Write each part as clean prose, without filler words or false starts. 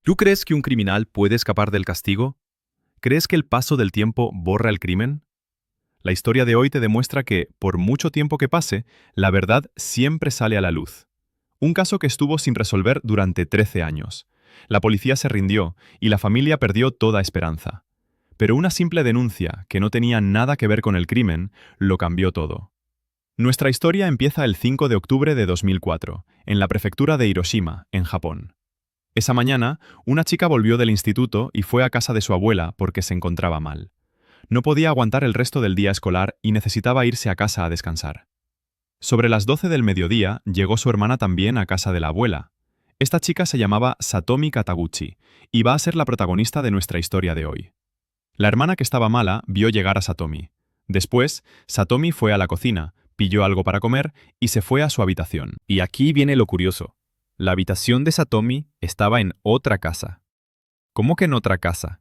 ¿Tú crees que un criminal puede escapar del castigo? ¿Crees que el paso del tiempo borra el crimen? La historia de hoy te demuestra que, por mucho tiempo que pase, la verdad siempre sale a la luz. Un caso que estuvo sin resolver durante 13 años. La policía se rindió y la familia perdió toda esperanza. Pero una simple denuncia, que no tenía nada que ver con el crimen, lo cambió todo. Nuestra historia empieza el 5 de octubre de 2004, en la prefectura de Hiroshima, en Japón. Esa mañana, una chica volvió del instituto y fue a casa de su abuela porque se encontraba mal. No podía aguantar el resto del día escolar y necesitaba irse a casa a descansar. Sobre las 12 del mediodía llegó su hermana también a casa de la abuela. Esta chica se llamaba Satomi Kataguchi y va a ser la protagonista de nuestra historia de hoy. La hermana que estaba mala vio llegar a Satomi. Después, Satomi fue a la cocina, pilló algo para comer y se fue a su habitación. Y aquí viene lo curioso. La habitación de Satomi estaba en otra casa. ¿Cómo que en otra casa?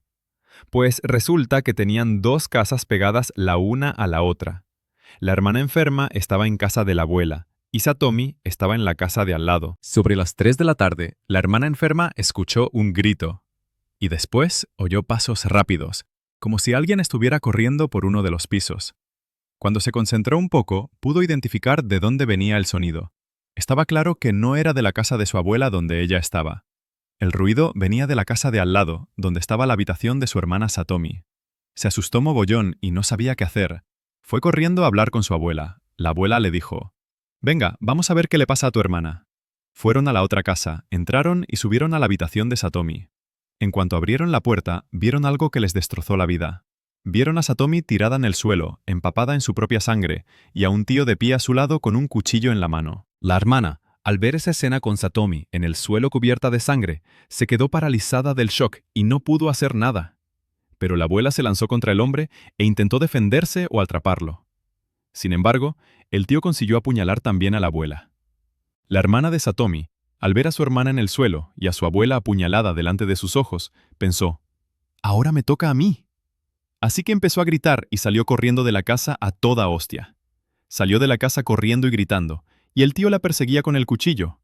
Pues resulta que tenían dos casas pegadas la una a la otra. La hermana enferma estaba en casa de la abuela y Satomi estaba en la casa de al lado. Sobre las 3 de la tarde, la hermana enferma escuchó un grito y después oyó pasos rápidos, como si alguien estuviera corriendo por uno de los pisos. Cuando se concentró un poco, pudo identificar de dónde venía el sonido. Estaba claro que no era de la casa de su abuela donde ella estaba. El ruido venía de la casa de al lado, donde estaba la habitación de su hermana Satomi. Se asustó mogollón y no sabía qué hacer. Fue corriendo a hablar con su abuela. La abuela le dijo: «Venga, vamos a ver qué le pasa a tu hermana». Fueron a la otra casa, entraron y subieron a la habitación de Satomi. En cuanto abrieron la puerta, vieron algo que les destrozó la vida. Vieron a Satomi tirada en el suelo, empapada en su propia sangre, y a un tío de pie a su lado con un cuchillo en la mano. La hermana, al ver esa escena con Satomi en el suelo cubierta de sangre, se quedó paralizada del shock y no pudo hacer nada. Pero la abuela se lanzó contra el hombre e intentó defenderse o atraparlo. Sin embargo, el tío consiguió apuñalar también a la abuela. La hermana de Satomi, al ver a su hermana en el suelo y a su abuela apuñalada delante de sus ojos, pensó: «Ahora me toca a mí». Así que empezó a gritar y salió corriendo de la casa a toda hostia. Salió de la casa corriendo y gritando, y el tío la perseguía con el cuchillo.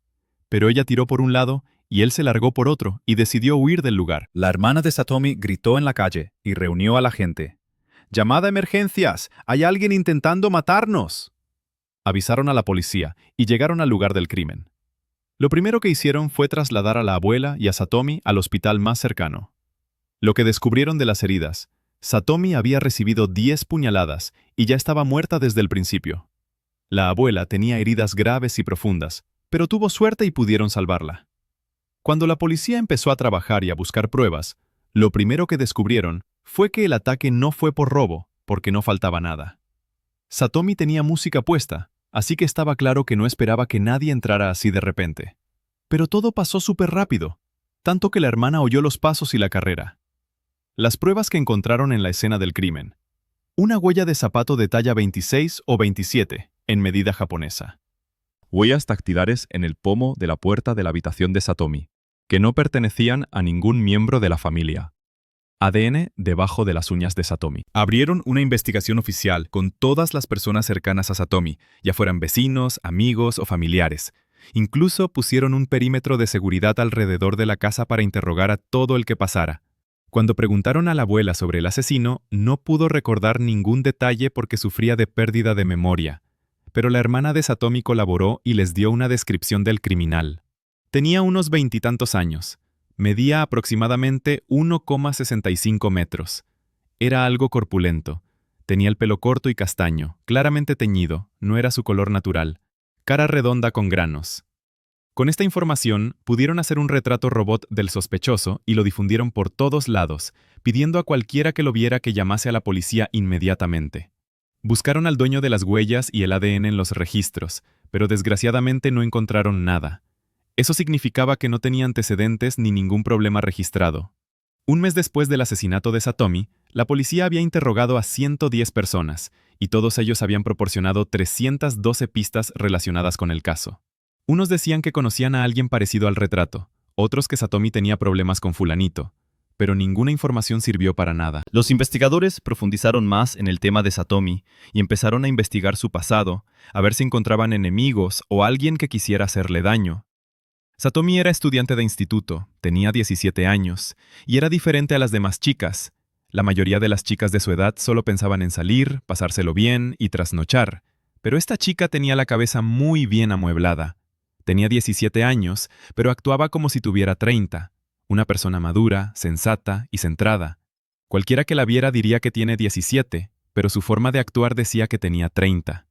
Pero ella tiró por un lado y él se largó por otro y decidió huir del lugar. La hermana de Satomi gritó en la calle y reunió a la gente. «¡Llamada a emergencias! ¡Hay alguien intentando matarnos!». Avisaron a la policía y llegaron al lugar del crimen. Lo primero que hicieron fue trasladar a la abuela y a Satomi al hospital más cercano. Lo que descubrieron de las heridas: Satomi había recibido 10 puñaladas y ya estaba muerta desde el principio. La abuela tenía heridas graves y profundas, pero tuvo suerte y pudieron salvarla. Cuando la policía empezó a trabajar y a buscar pruebas, lo primero que descubrieron fue que el ataque no fue por robo, porque no faltaba nada. Satomi tenía música puesta, así que estaba claro que no esperaba que nadie entrara así de repente. Pero todo pasó súper rápido, tanto que la hermana oyó los pasos y la carrera. Las pruebas que encontraron en la escena del crimen: una huella de zapato de talla 26 o 27, en medida japonesa. Huellas dactilares en el pomo de la puerta de la habitación de Satomi, que no pertenecían a ningún miembro de la familia. ADN debajo de las uñas de Satomi. Abrieron una investigación oficial con todas las personas cercanas a Satomi, ya fueran vecinos, amigos o familiares. Incluso pusieron un perímetro de seguridad alrededor de la casa para interrogar a todo el que pasara. Cuando preguntaron a la abuela sobre el asesino, no pudo recordar ningún detalle porque sufría de pérdida de memoria. Pero la hermana de Satomi colaboró y les dio una descripción del criminal. Tenía unos 20 y tantos años. Medía aproximadamente 1,65 metros. Era algo corpulento. Tenía el pelo corto y castaño, claramente teñido, no era su color natural. Cara redonda con granos. Con esta información, pudieron hacer un retrato robot del sospechoso y lo difundieron por todos lados, pidiendo a cualquiera que lo viera que llamase a la policía inmediatamente. Buscaron al dueño de las huellas y el ADN en los registros, pero desgraciadamente no encontraron nada. Eso significaba que no tenía antecedentes ni ningún problema registrado. Un mes después del asesinato de Satomi, la policía había interrogado a 110 personas, y todos ellos habían proporcionado 312 pistas relacionadas con el caso. Unos decían que conocían a alguien parecido al retrato, otros que Satomi tenía problemas con fulanito, pero ninguna información sirvió para nada. Los investigadores profundizaron más en el tema de Satomi y empezaron a investigar su pasado, a ver si encontraban enemigos o alguien que quisiera hacerle daño. Satomi era estudiante de instituto, tenía 17 años, y era diferente a las demás chicas. La mayoría de las chicas de su edad solo pensaban en salir, pasárselo bien y trasnochar, pero esta chica tenía la cabeza muy bien amueblada. Tenía 17 años, pero actuaba como si tuviera 30. Una persona madura, sensata y centrada. Cualquiera que la viera diría que tiene 17, pero su forma de actuar decía que tenía 30.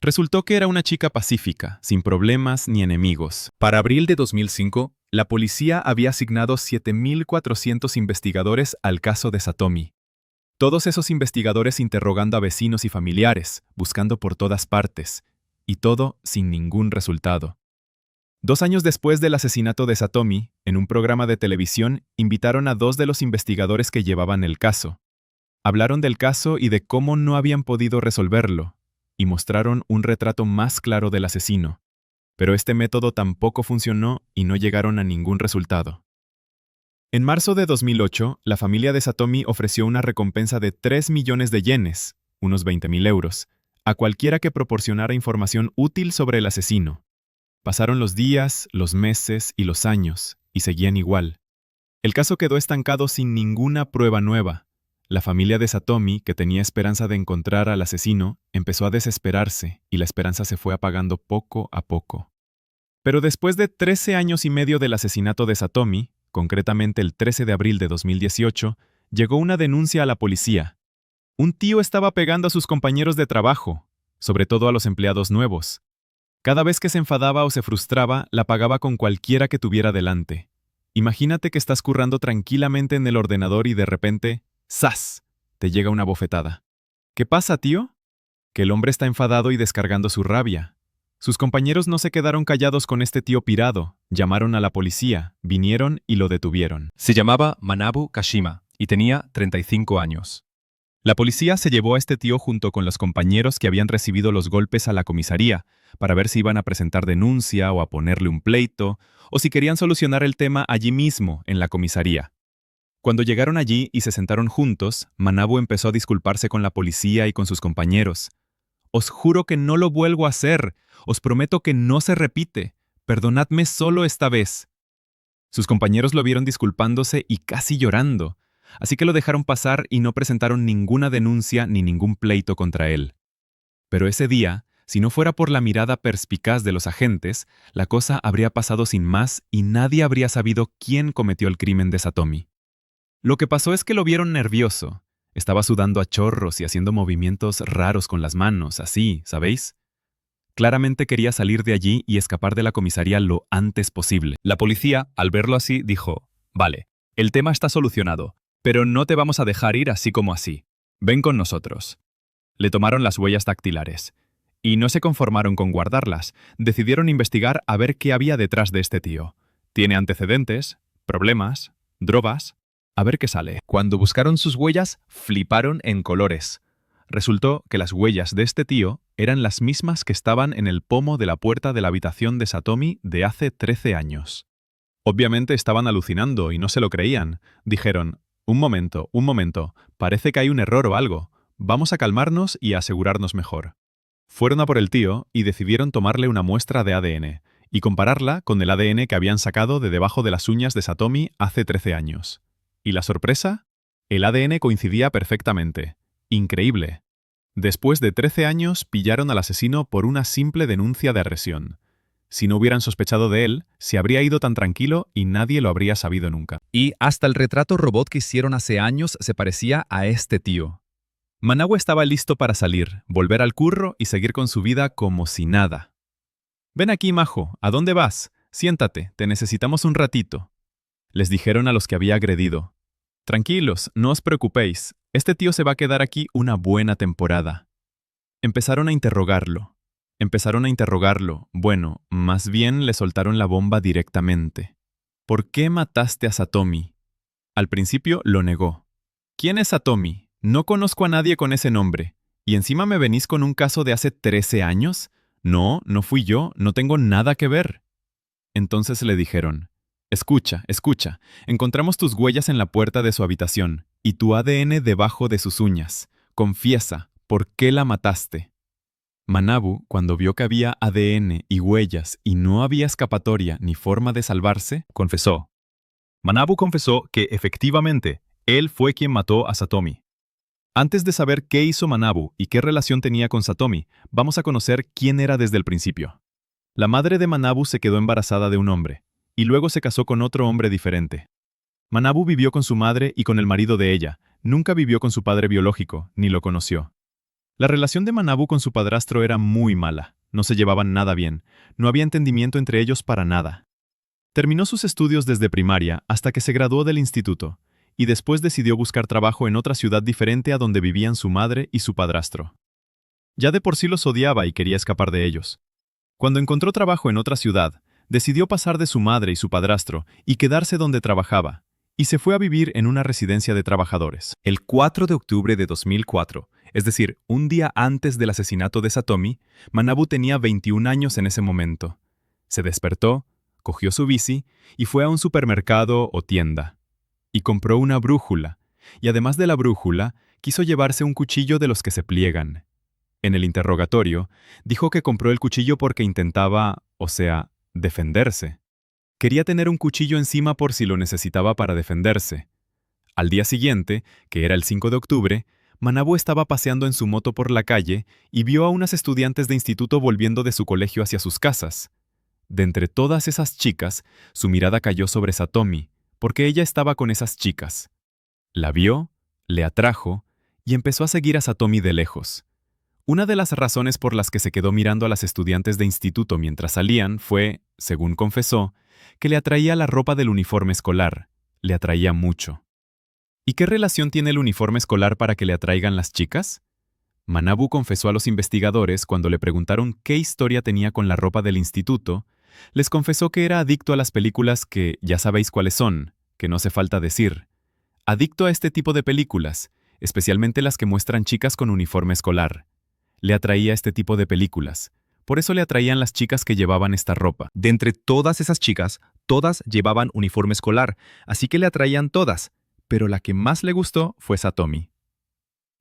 Resultó que era una chica pacífica, sin problemas ni enemigos. Para abril de 2005, la policía había asignado 7.400 investigadores al caso de Satomi. Todos esos investigadores interrogando a vecinos y familiares, buscando por todas partes, y todo sin ningún resultado. 2 años después del asesinato de Satomi, en un programa de televisión, invitaron a 2 de los investigadores que llevaban el caso. Hablaron del caso y de cómo no habían podido resolverlo, y mostraron un retrato más claro del asesino. Pero este método tampoco funcionó y no llegaron a ningún resultado. En marzo de 2008, la familia de Satomi ofreció una recompensa de 3 millones de yenes, unos 20.000 euros, a cualquiera que proporcionara información útil sobre el asesino. Pasaron los días, los meses y los años, y seguían igual. El caso quedó estancado sin ninguna prueba nueva. La familia de Satomi, que tenía esperanza de encontrar al asesino, empezó a desesperarse y la esperanza se fue apagando poco a poco. Pero después de 13 años y medio del asesinato de Satomi, concretamente el 13 de abril de 2018, llegó una denuncia a la policía. Un tío estaba pegando a sus compañeros de trabajo, sobre todo a los empleados nuevos. Cada vez que se enfadaba o se frustraba, la pagaba con cualquiera que tuviera delante. Imagínate que estás currando tranquilamente en el ordenador y de repente, ¡zas!, te llega una bofetada. ¿Qué pasa, tío? Que el hombre está enfadado y descargando su rabia. Sus compañeros no se quedaron callados con este tío pirado, llamaron a la policía, vinieron y lo detuvieron. Se llamaba Manabu Kashima y tenía 35 años. La policía se llevó a este tío junto con los compañeros que habían recibido los golpes a la comisaría para ver si iban a presentar denuncia o a ponerle un pleito, o si querían solucionar el tema allí mismo, en la comisaría. Cuando llegaron allí y se sentaron juntos, Manabu empezó a disculparse con la policía y con sus compañeros. «Os juro que no lo vuelvo a hacer. Os prometo que no se repite. Perdonadme solo esta vez». Sus compañeros lo vieron disculpándose y casi llorando, así que lo dejaron pasar y no presentaron ninguna denuncia ni ningún pleito contra él. Pero ese día, si no fuera por la mirada perspicaz de los agentes, la cosa habría pasado sin más y nadie habría sabido quién cometió el crimen de Satomi. Lo que pasó es que lo vieron nervioso. Estaba sudando a chorros y haciendo movimientos raros con las manos, así, ¿sabéis? Claramente quería salir de allí y escapar de la comisaría lo antes posible. La policía, al verlo así, dijo: «Vale, el tema está solucionado, pero no te vamos a dejar ir así como así. Ven con nosotros». Le tomaron las huellas dactilares. Y no se conformaron con guardarlas, decidieron investigar a ver qué había detrás de este tío. ¿Tiene antecedentes? ¿Problemas? ¿Drogas? A ver qué sale. Cuando buscaron sus huellas, fliparon en colores. Resultó que las huellas de este tío eran las mismas que estaban en el pomo de la puerta de la habitación de Satomi de hace 13 años. Obviamente estaban alucinando y no se lo creían. Dijeron: un momento, parece que hay un error o algo. Vamos a calmarnos y a asegurarnos mejor». Fueron a por el tío y decidieron tomarle una muestra de ADN y compararla con el ADN que habían sacado de debajo de las uñas de Satomi hace 13 años. ¿Y la sorpresa? El ADN coincidía perfectamente. Increíble. Después de 13 años, pillaron al asesino por una simple denuncia de agresión. Si no hubieran sospechado de él, se habría ido tan tranquilo y nadie lo habría sabido nunca. Y hasta el retrato robot que hicieron hace años se parecía a este tío. Manabu estaba listo para salir, volver al curro y seguir con su vida como si nada. «Ven aquí, majo, ¿a dónde vas? Siéntate, te necesitamos un ratito», les dijeron a los que había agredido. «Tranquilos, no os preocupéis, este tío se va a quedar aquí una buena temporada». Empezaron a interrogarlo. Bueno, más bien le soltaron la bomba directamente. «¿Por qué mataste a Satomi?» Al principio lo negó. «¿Quién es Satomi? No conozco a nadie con ese nombre. ¿Y encima me venís con un caso de hace 13 años? No, no fui yo, no tengo nada que ver». Entonces le dijeron: Escucha, encontramos tus huellas en la puerta de su habitación y tu ADN debajo de sus uñas. Confiesa, ¿por qué la mataste?» Manabu, cuando vio que había ADN y huellas y no había escapatoria ni forma de salvarse, confesó. Manabu confesó que, efectivamente, él fue quien mató a Satomi. Antes de saber qué hizo Manabu y qué relación tenía con Satomi, vamos a conocer quién era desde el principio. La madre de Manabu se quedó embarazada de un hombre, y luego se casó con otro hombre diferente. Manabu vivió con su madre y con el marido de ella, nunca vivió con su padre biológico, ni lo conoció. La relación de Manabu con su padrastro era muy mala, no se llevaban nada bien, no había entendimiento entre ellos para nada. Terminó sus estudios desde primaria hasta que se graduó del instituto, y después decidió buscar trabajo en otra ciudad diferente a donde vivían su madre y su padrastro. Ya de por sí los odiaba y quería escapar de ellos. Cuando encontró trabajo en otra ciudad, decidió pasar de su madre y su padrastro y quedarse donde trabajaba, y se fue a vivir en una residencia de trabajadores. El 4 de octubre de 2004, es decir, un día antes del asesinato de Satomi, Manabu tenía 21 años en ese momento. Se despertó, cogió su bici y fue a un supermercado o tienda. Y compró una brújula, y además de la brújula, quiso llevarse un cuchillo de los que se pliegan. En el interrogatorio, dijo que compró el cuchillo porque intentaba, defenderse. Quería tener un cuchillo encima por si lo necesitaba para defenderse. Al día siguiente, que era el 5 de octubre, Manabu estaba paseando en su moto por la calle y vio a unas estudiantes de instituto volviendo de su colegio hacia sus casas. De entre todas esas chicas, su mirada cayó sobre Satomi, porque ella estaba con esas chicas. La vio, le atrajo y empezó a seguir a Satomi de lejos. Una de las razones por las que se quedó mirando a las estudiantes de instituto mientras salían fue, según confesó, que le atraía la ropa del uniforme escolar, le atraía mucho. ¿Y qué relación tiene el uniforme escolar para que le atraigan las chicas? Manabu confesó a los investigadores cuando le preguntaron qué historia tenía con la ropa del instituto, les confesó que era adicto a las películas que ya sabéis cuáles son, que no hace falta decir. Adicto a este tipo de películas, especialmente las que muestran chicas con uniforme escolar. Le atraía este tipo de películas. Por eso le atraían las chicas que llevaban esta ropa. De entre todas esas chicas, todas llevaban uniforme escolar, así que le atraían todas, pero la que más le gustó fue Satomi.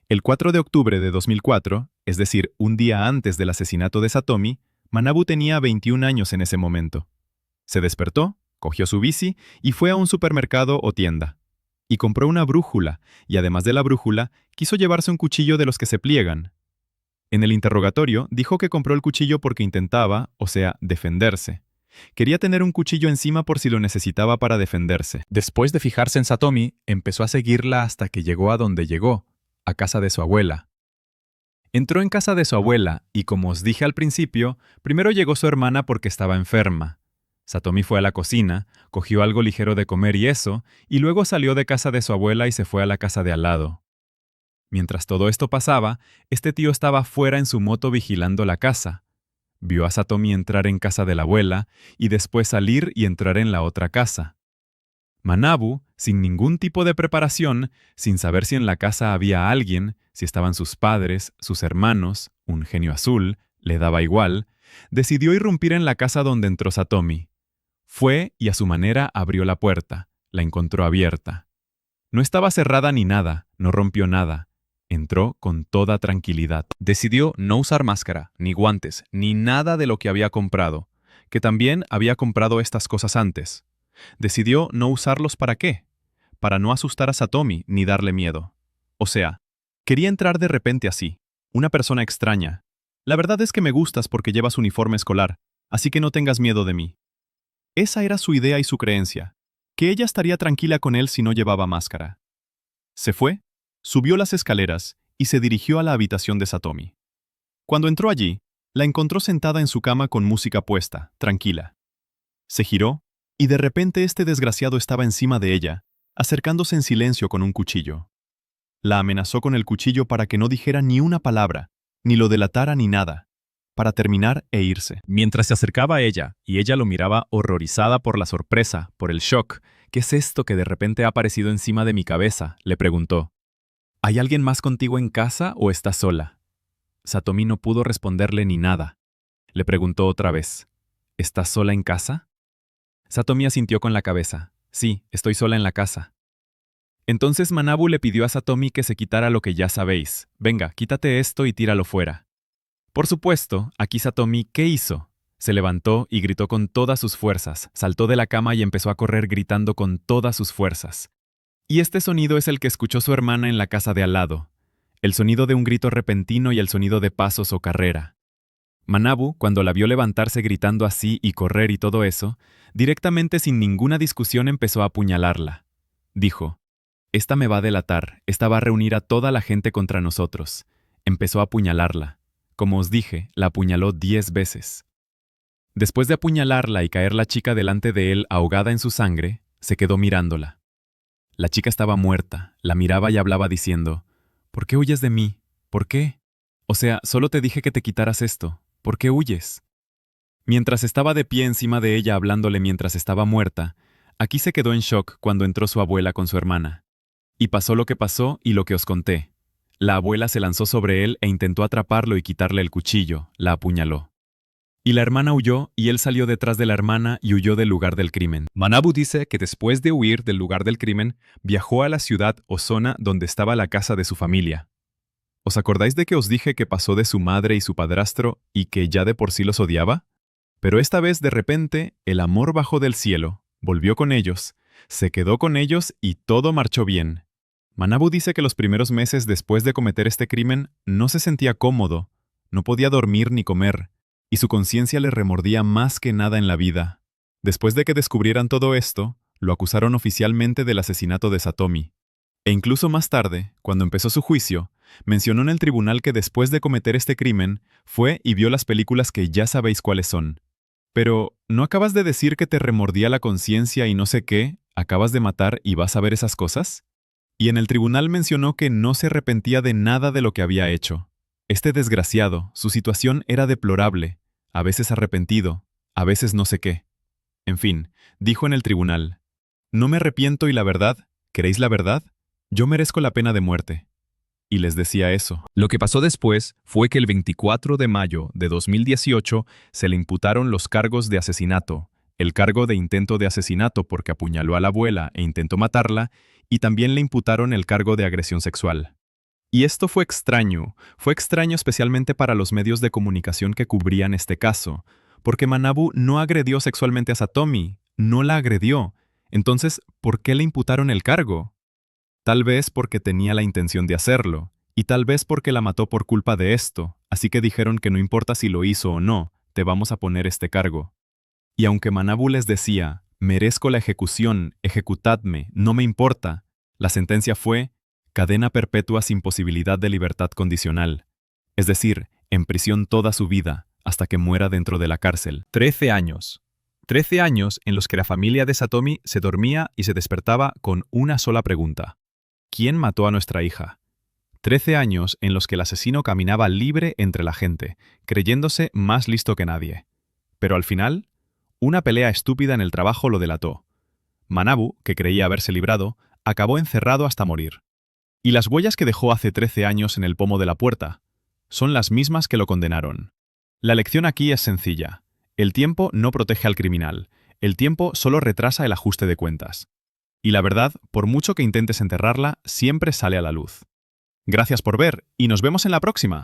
El 4 de octubre de 2004, es decir, un día antes del asesinato de Satomi, Manabu tenía 21 años en ese momento. Se despertó, cogió su bici y fue a un supermercado o tienda. Y compró una brújula, y además de la brújula, quiso llevarse un cuchillo de los que se pliegan. En el interrogatorio, dijo que compró el cuchillo porque intentaba, defenderse. Quería tener un cuchillo encima por si lo necesitaba para defenderse. Después de fijarse en Satomi, empezó a seguirla hasta que llegó a donde llegó, a casa de su abuela. Entró en casa de su abuela y, como os dije al principio, primero llegó su hermana porque estaba enferma. Satomi fue a la cocina, cogió algo ligero de comer y luego salió de casa de su abuela y se fue a la casa de al lado. Mientras todo esto pasaba, este tío estaba fuera en su moto vigilando la casa. Vio a Satomi entrar en casa de la abuela y después salir y entrar en la otra casa. Manabu, sin ningún tipo de preparación, sin saber si en la casa había alguien, si estaban sus padres, sus hermanos, un genio azul, le daba igual, decidió irrumpir en la casa donde entró Satomi. Fue y a su manera abrió la puerta, la encontró abierta. No estaba cerrada ni nada, no rompió nada. Entró con toda tranquilidad. Decidió no usar máscara, ni guantes, ni nada de lo que había comprado, que también había comprado estas cosas antes. Decidió no usarlos ¿para qué? Para no asustar a Satomi ni darle miedo. Quería entrar de repente así, una persona extraña. La verdad es que me gustas porque llevas uniforme escolar, así que no tengas miedo de mí. Esa era su idea y su creencia, que ella estaría tranquila con él si no llevaba máscara. Se fue, subió las escaleras y se dirigió a la habitación de Satomi. Cuando entró allí, la encontró sentada en su cama con música puesta, tranquila. Se giró, y de repente este desgraciado estaba encima de ella, acercándose en silencio con un cuchillo. La amenazó con el cuchillo para que no dijera ni una palabra, ni lo delatara ni nada, para terminar e irse. Mientras se acercaba a ella, y ella lo miraba horrorizada por la sorpresa, por el shock, ¿qué es esto que de repente ha aparecido encima de mi cabeza?, le preguntó. ¿Hay alguien más contigo en casa o estás sola? Satomi no pudo responderle ni nada. Le preguntó otra vez. ¿Estás sola en casa? Satomi asintió con la cabeza. Sí, estoy sola en la casa. Entonces Manabu le pidió a Satomi que se quitara lo que ya sabéis. Venga, quítate esto y tíralo fuera. Por supuesto, aquí Satomi, ¿qué hizo? Se levantó y gritó con todas sus fuerzas, saltó de la cama y empezó a correr gritando con todas sus fuerzas. Y este sonido es el que escuchó su hermana en la casa de al lado. El sonido de un grito repentino y el sonido de pasos o carrera. Manabu, cuando la vio levantarse gritando así y correr y todo eso, directamente sin ninguna discusión empezó a apuñalarla. Dijo, «Esta me va a delatar, esta va a reunir a toda la gente contra nosotros». Empezó a apuñalarla. Como os dije, la apuñaló 10 veces. Después de apuñalarla y caer la chica delante de él ahogada en su sangre, se quedó mirándola. La chica estaba muerta, la miraba y hablaba diciendo, «¿Por qué huyes de mí? ¿Por qué? O sea, solo te dije que te quitaras esto. ¿Por qué huyes?». Mientras estaba de pie encima de ella hablándole mientras estaba muerta, aquí se quedó en shock cuando entró su abuela con su hermana. Y pasó lo que pasó y lo que os conté. La abuela se lanzó sobre él e intentó atraparlo y quitarle el cuchillo, la apuñaló. Y la hermana huyó y él salió detrás de la hermana y huyó del lugar del crimen. Manabu dice que después de huir del lugar del crimen, viajó a la ciudad o zona donde estaba la casa de su familia. ¿Os acordáis de que os dije que pasó de su madre y su padrastro y que ya de por sí los odiaba? Pero esta vez de repente el amor bajó del cielo, volvió con ellos, se quedó con ellos y todo marchó bien. Manabu dice que los primeros meses después de cometer este crimen no se sentía cómodo, no podía dormir ni comer, y su conciencia le remordía más que nada en la vida. Después de que descubrieran todo esto, lo acusaron oficialmente del asesinato de Satomi. E incluso más tarde, cuando empezó su juicio, mencionó en el tribunal que después de cometer este crimen, fue y vio las películas que ya sabéis cuáles son. Pero, ¿no acabas de decir que te remordía la conciencia y no sé qué? ¿Acabas de matar y vas a ver esas cosas? Y en el tribunal mencionó que no se arrepentía de nada de lo que había hecho. Este desgraciado, su situación era deplorable, a veces arrepentido, a veces no sé qué. En fin, dijo en el tribunal, «No me arrepiento y la verdad, ¿queréis la verdad? Yo merezco la pena de muerte». Y les decía eso. Lo que pasó después fue que el 24 de mayo de 2018 se le imputaron los cargos de asesinato, el cargo de intento de asesinato porque apuñaló a la abuela e intentó matarla, y también le imputaron el cargo de agresión sexual. Y esto fue extraño especialmente para los medios de comunicación que cubrían este caso, porque Manabu no agredió sexualmente a Satomi, no la agredió. Entonces, ¿por qué le imputaron el cargo? Tal vez porque tenía la intención de hacerlo, y tal vez porque la mató por culpa de esto, así que dijeron que no importa si lo hizo o no, te vamos a poner este cargo. Y aunque Manabu les decía, merezco la ejecución, ejecutadme, no me importa, la sentencia fue cadena perpetua sin posibilidad de libertad condicional, es decir, en prisión toda su vida, hasta que muera dentro de la cárcel. 13 años. 13 años en los que la familia de Satomi se dormía y se despertaba con una sola pregunta. ¿Quién mató a nuestra hija? 13 años en los que el asesino caminaba libre entre la gente, creyéndose más listo que nadie. Pero al final, una pelea estúpida en el trabajo lo delató. Manabu, que creía haberse librado, acabó encerrado hasta morir. Y las huellas que dejó hace 13 años en el pomo de la puerta son las mismas que lo condenaron. La lección aquí es sencilla. El tiempo no protege al criminal. El tiempo solo retrasa el ajuste de cuentas. Y la verdad, por mucho que intentes enterrarla, siempre sale a la luz. Gracias por ver y nos vemos en la próxima.